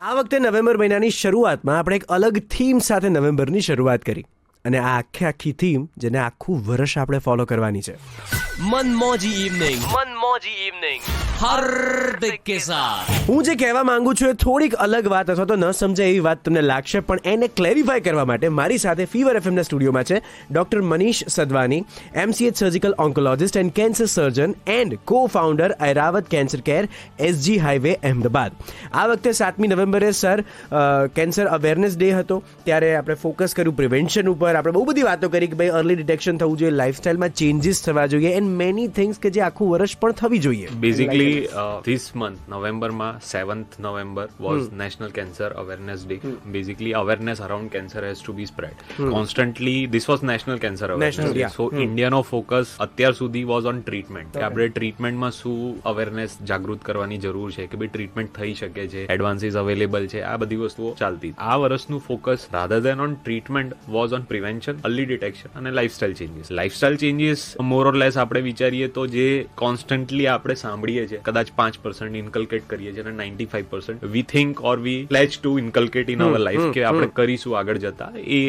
આ વખતે નવેમ્બર મહિનાની શરૂઆતમાં આપણે એક અલગ થીમ સાથે નવેમ્બરની શરૂઆત કરી અને આ આખી થીમ જેને આખું વર્ષ આપણે ફોલો કરવાની છે. मनमौजी इवनिंग हार्दिक के साथ. હું જે કહેવા માંગુ છું એ થોડીક અલગ વાત અથવા તો ન સમજાય એવી વાત તમને લાગશે, પણ એને ક્લેરિફાય કરવા માટે મારી સાથે ફીવર એફએમના સ્ટુડિયોમાં છે doctor Manish Sadwani, MCH surgical oncologist and cancer surgeon and co founder Airavat cancer care, SG highway, Ahmedabad. આ વખતે 7મી નવેમ્બરે સર કેન્સર અવેરનેસ ડે હતો, ત્યારે આપણે ફોકસ કર્યું પ્રિવેન્શન ઉપર. આપણે બહુ બધી વાતો કરી કે ભાઈ અર્લી ડિટેક્શન થવું જોઈએ, લાઇફસ્ટાઇલમાં ચેન્જીસ થવા જોઈએ એન્ડ મેની થિંગ્સ કે જે આખું વર્ષ પણ થવી જોઈએ. Basically, this month, November, 7th November was National Cancer Awareness Day. Basically, awareness around cancer has to be spread. Constantly, this was National Cancer Awareness Day. So, India no focus અત્યાર સુધી was on treatment. કે આપણે ટ્રીટમેન્ટમાં શું awareness જાગૃત કરવાની જરૂર છે, કે ભાઈ ટ્રીટમેન્ટ થઈ શકે છે, એડવાન્સીસ અવેલેબલ છે, આ બધી વસ્તુઓ ચાલતી. આ વર્ષનું focus rather than on treatment was on prevention, early detection અને લાઇફસ્ટાઇલ ચેન્જીસ. લાઇફસ્ટાઇલ ચેન્જીસ મોર ઓર લેસ આપણે વિચારીએ તો જે કોન્સ્ટન્ટલી આપણે સાંભળીએ છીએ, કદાચ 5% ઇન્કલ્કેટ કરીએ છીએ અને 95% we think or we pledge to inculcate in our life કે આપણે કરીશું આગળ જતા. એ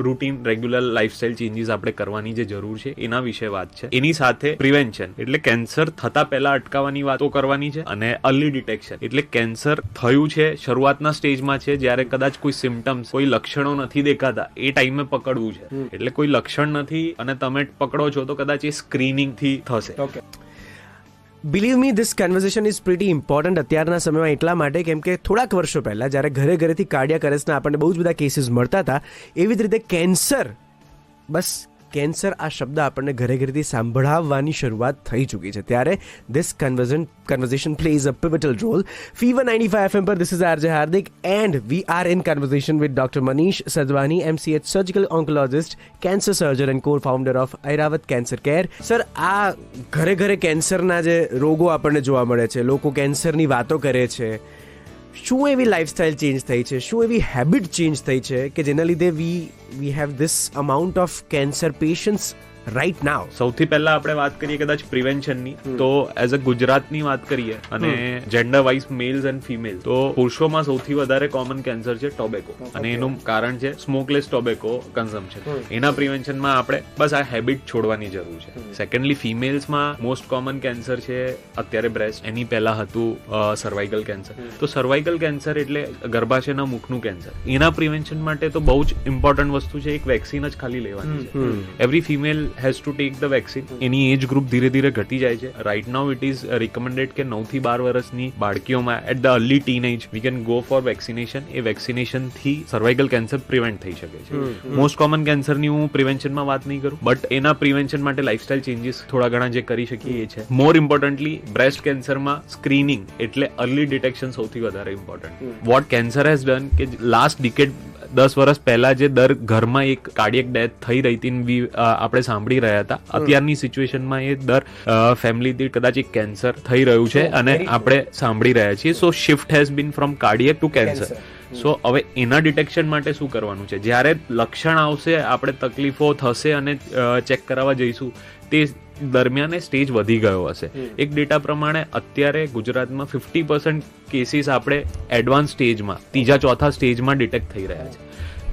રૂટીન રેગ્યુલર લાઇફસ્ટાઇલ ચેન્જીસ આપણે કરવાની જે જરૂર છે એના વિશે વાત છે. એની સાથે પ્રિવેન્શન એટલે કેન્સર થતા પહેલા અટકાવવાની વાતો કરવાની છે, અને અર્લી ડિટેક્શન એટલે કેન્સર થયું છે, શરૂઆતના સ્ટેજમાં છે, જ્યારે કદાચ કોઈ સિમ્ટમ્સ, કોઈ લક્ષણો નથી દેખાતા એ ટાઈમે પકડવું છે. એટલે કોઈ લક્ષણ નથી અને તમે પકડો છો તો કદાચ એ સ્ક્રીનિંગ થી થશે. Believe me, this conversion is pretty important અત્યારના સમયમાં, એટલા માટે કેમ કે થોડાક વર્ષો પહેલાં જ્યારે ઘરેથી કાર્ડિયાક અરેસ્ટના આપણને બહુ જ બધા કેસીસ મળતા હતા, એવી જ રીતે કેન્સર, બસ કેન્સર આ શબ્દ આપણને ઘરેથી સાંભળાવવાની શરૂઆત થઈ ચૂકી છે. ત્યારે this conversation plays a pivotal role. Fever 95 FM પર, this is RJ Hardik and we are in conversation with doctor Manish Sadwani, MCH surgical oncologist, cancer surgeon and co founder of Airavat cancer care. Sir, આ ઘરે કેન્સરના જે રોગો આપણને જોવા મળે છે, લોકો કેન્સરની વાતો કરે છે, શું એવી લાઇફસ્ટાઇલ ચેન્જ થઈ છે, શું એવી હેબિટ ચેન્જ થઈ છે કે જેના લીધે we have this amount of cancer patients right now? સૌથી પહેલા આપણે વાત કરીએ કદાચ પ્રિવેન્શનની, તો એઝ અ ગુજરાતની વાત કરીએ અને gender wise mails and female, તો પુરુષોમાં સૌથી વધારે કોમન કેન્સર છે ટોબેકો, અને એનું કારણ છે સ્મોકલેસ ટોબેકો કન્ઝમ્પશન. એના પ્રિવેન્શનમાં આપણે બસ આ હેબિટ છોડવાની જરૂર છે. સેકન્ડલી, ફિમેલ્સમાં મોસ્ટ કોમન કેન્સર છે અત્યારે બ્રેસ્ટ, એની પહેલા હતું સર્વાઇકલ કેન્સર. તો સર્વાઇકલ કેન્સર એટલે ગર્ભાશયના મુખનું કેન્સર. એના પ્રિવેન્શન માટે તો બહુ જ ઇમ્પોર્ટન્ટ વસ્તુ છે, એક વેક્સિન જ ખાલી લેવાની છે. Every female has to take the vaccine. Any age group ધીરે ધીરે ઘટી જાય છે. Right now it is recommended કે 9 થી 12 વર્ષની બાળકીઓમાં at the early teen age we can go for vaccination. એ વેક્સિનેશન થી સર્વાઇકલ કેન્સર પ્રિવેન્ટ થઈ શકે છે. મોસ્ટ કોમન કેન્સરની હું પ્રિવેન્શનમાં વાત નહીં કરું, બટ એના પ્રિવેન્શન માટે લાઇફસ્ટાઇલ ચેન્જીસ થોડા ઘણા જે કરી શકીએ એ છે. મોર ઇમ્પોર્ટન્ટલી, બ્રેસ્ટ કેન્સરમાં સ્ક્રીનિંગ એટલે અર્લી ડિટેક્શન સૌથી વધારે important. What cancer has done કે લાસ્ટ ડિકેડ 10 વર્ષ પહેલા જે દર ઘરમાં એક કાર્ડિયક ડેથ થઈ રહી હતી આપણે સાંભળી રહ્યા હતા, અત્યારની સિચ્યુએશનમાં એ દર ફેમિલીથી કદાચ એક કેન્સર થઈ રહ્યું છે અને આપણે સાંભળી રહ્યા છીએ. So shift has been from cardiac to cancer. So હવે એના ડિટેક્શન માટે શું કરવાનું છે? જ્યારે લક્ષણ આવશે, આપણે તકલીફો થશે અને ચેક કરાવવા જઈશું, તે દરમિયાન સ્ટેજ વધી ગયો હશે. એક ડેટા પ્રમાણે અત્યારે ગુજરાતમાં 50% કેસીસ આપણે એડવાન્સ સ્ટેજમાં, 3-4 સ્ટેજમાં ડિટેક્ટ થઈ રહ્યા છે.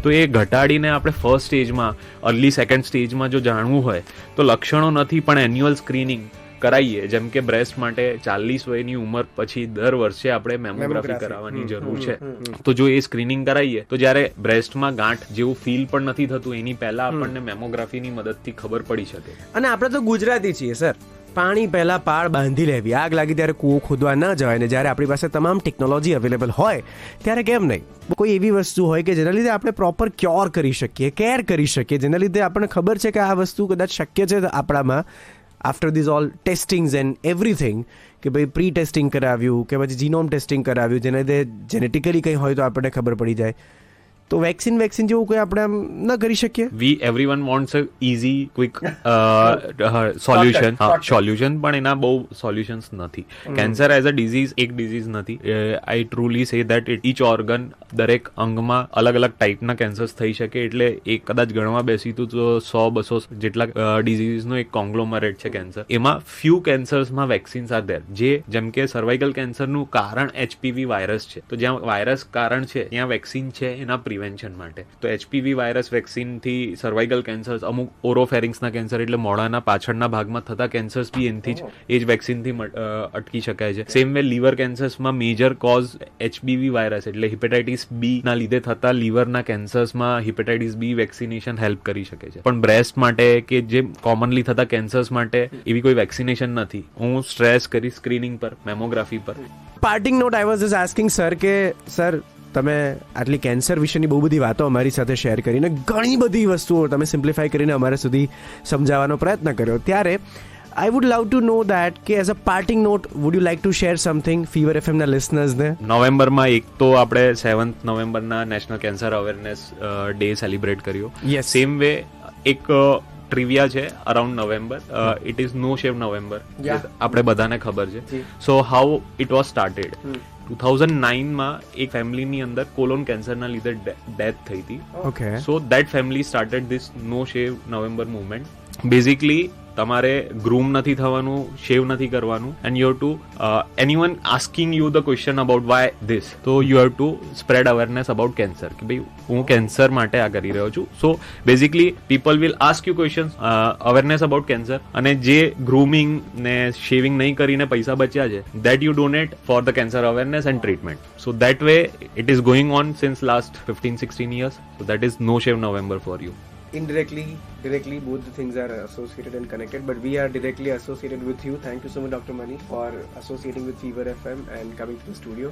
તો એ ઘટાડીને આપણે ફર્સ્ટ સ્ટેજમાં, અર્લી સેકન્ડ સ્ટેજમાં જો જાણવું હોય તો લક્ષણો નથી પણ એન્યુઅલ સ્ક્રીનિંગ કરાવીએ. જેમ કે બ્રેસ્ટ માટે 40 વયની ઉંમર પછી દર વર્ષે આપણે મેમોગ્રાફી કરાવવાની જરૂર છે. તો જો એ સ્ક્રીનિંગ કરાવીએ તો જ્યારે બ્રેસ્ટમાં ગાંઠ જેવું ફીલ પણ નથી થતું, એની પહેલા આપણને મેમોગ્રાફીની મદદથી ખબર પડી શકે. અને આપણે તો ગુજરાતી છીએ સર, પાણી પહેલા પાળ બાંધી લેવી, આગ લાગી ત્યારે કૂવો ખોદવા ન જવાય, ને જ્યારે આપણી પાસે તમામ ટેકનોલોજી અવેલેબલ હોય ત્યારે કેમ નહીં કોઈ એવી વસ્તુ હોય કે જેના લીધે આપણે પ્રોપર ક્યોર કરી શકીએ, કેર કરી શકીએ, જેના લીધે આપણને ખબર છે કે આ વસ્તુ કદાચ શક્ય છે આપણામાં. After these all testings and everything, કે ભાઈ પ્રી ટેસ્ટિંગ કરાવ્યું કે પછી જીનોમ ટેસ્ટિંગ કરાવ્યું, જેના લીધે જેનેટિકલી કંઈ હોય તો આપણને ખબર પડી જાય. તો વેક્સિન જેવું કોઈ આપણે આમ ન કરી શકીએ. everyone wants a easy quick solution પણ એના બહુ સોલ્યુશન્સ નથી. કેન્સર એઝ અ ડિઝીઝ એક ડિઝીઝ નથી. I truly say that each organ દરેક અંગમાં અલગ અલગ ટાઈપના કેન્સર્સ થઈ શકે. એટલે એક કદાચ ગણવા બેસી તો 100-200 જેટલા ડિઝીઝનો એક કોંગ્લોમરેટ છે કેન્સર. એમાં ફ્યુ કેન્સર્સમાં વેક્સિન્સ આર ધેર. જેમ કે સર્વાઇકલ કેન્સરનું કારણ HPV વાયરસ છે. તો જ્યાં વાયરસ કારણ છે ત્યાં વેક્સિન છે એના પ્રિવેન્શન માટે. તો HPV વાયરસ વેક્સિનથી સર્વાઇકલ કેન્સર્સ, અમુક ઓરોફેરિંગ્સના કેન્સર એટલે મોઢાના પાછળના ભાગમાં થતા કેન્સર્સ બી એનથી જ એ જ વેક્સિનથી અટકી શકાય છે. સેમ વે લીવર કેન્સર્સમાં મેજર કોઝ HBV વાયરસ એટલે હિપેટાઇટિસ બી ના લીધે થતા લીવરના કેન્સર્સમાં હિપેટાઇટિસ બી વેક્સિનેશન હેલ્પ કરી શકે છે. પણ બ્રેસ્ટ માટે કે જે કોમનલી થતા કેન્સર્સ માટે એવી કોઈ વેક્સિનેશન નથી. હું સ્ટ્રેસ કરી સ્ક્રીનિંગ પર, મેમોગ્રાફી પર. Parting note I was just asking sir કે સર તમે આટલી કેન્સર વિશેની બહુ બધી વાતો અમારી સાથે શેર કરીને ઘણી બધી વસ્તુઓ તમે સિમ્પ્લિફાઈ કરીને અમારા સુધી સમજાવવાનો પ્રયત્ન કર્યો. ત્યારે I would love to know that કે as a parting note would you like to share something fever એફએમના લિસનર્સને? નવેમ્બરમાં એક તો આપણે 7th નવેમ્બરના national cancer awareness day celebrate કર્યો. સેમ વે એક ટ્રિવિયા છે around November. It is no shave November. આપણે બધાને ખબર છે. So how it was started. 2009માં એક ફેમિલીની અંદર કોલોન કેન્સરના લીધે ડેથ થઈ હતી. Okay. So that family started this no shave November movement. Basically તમારે ગ્રૂમ નથી થવાનું, શેવ નથી કરવાનું, and you have to anyone asking you the question about why this, તો you have to spread awareness about cancer કે ભાઈ હું cancer માટે આ કરી રહ્યો છું. So basically people will ask you questions, awareness about cancer, અને જે ગ્રૂમિંગ ને શેવિંગ નહીં કરીને પૈસા બચ્યા છે that you donate for the cancer awareness and treatment. So that way it is going on since last 15-16 years. So that is no shave November for you. Indirectly, directly, both the things are associated and connected, but we are directly associated with you. Thank you so much, Dr. Mani, for associating with Fever FM and coming to the studio.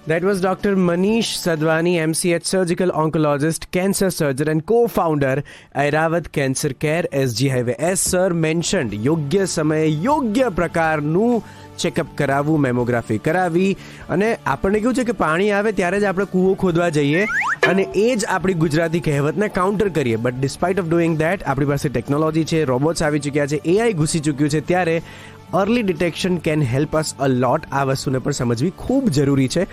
That was Dr. Manish Sadhwani, MCH surgical oncologist, cancer surgeon and co-founder Airavat Cancer Care, SG Highway. As sir mentioned, યોગ્ય સમયે યોગ્ય પ્રકારનું checkup કરાવવું, mammography કરાવી, અને આપણને કેવું છે કે પાણી આવે ત્યારે જ આપણે કૂવો ખોદવા જઈએ અને એ જ આપણી ગુજરાતી કહેવતને કાઉન્ટર કરીએ. But despite of doing that આપણી પાસે ટેકનોલોજી છે, રોબોટ્સ આવી ચૂક્યા છે, AI ઘૂસી ચૂક્યું છે, ત્યારે early detection can help us a lot. આ વસ્તુને પણ સમજવી ખૂબ જરૂરી છે.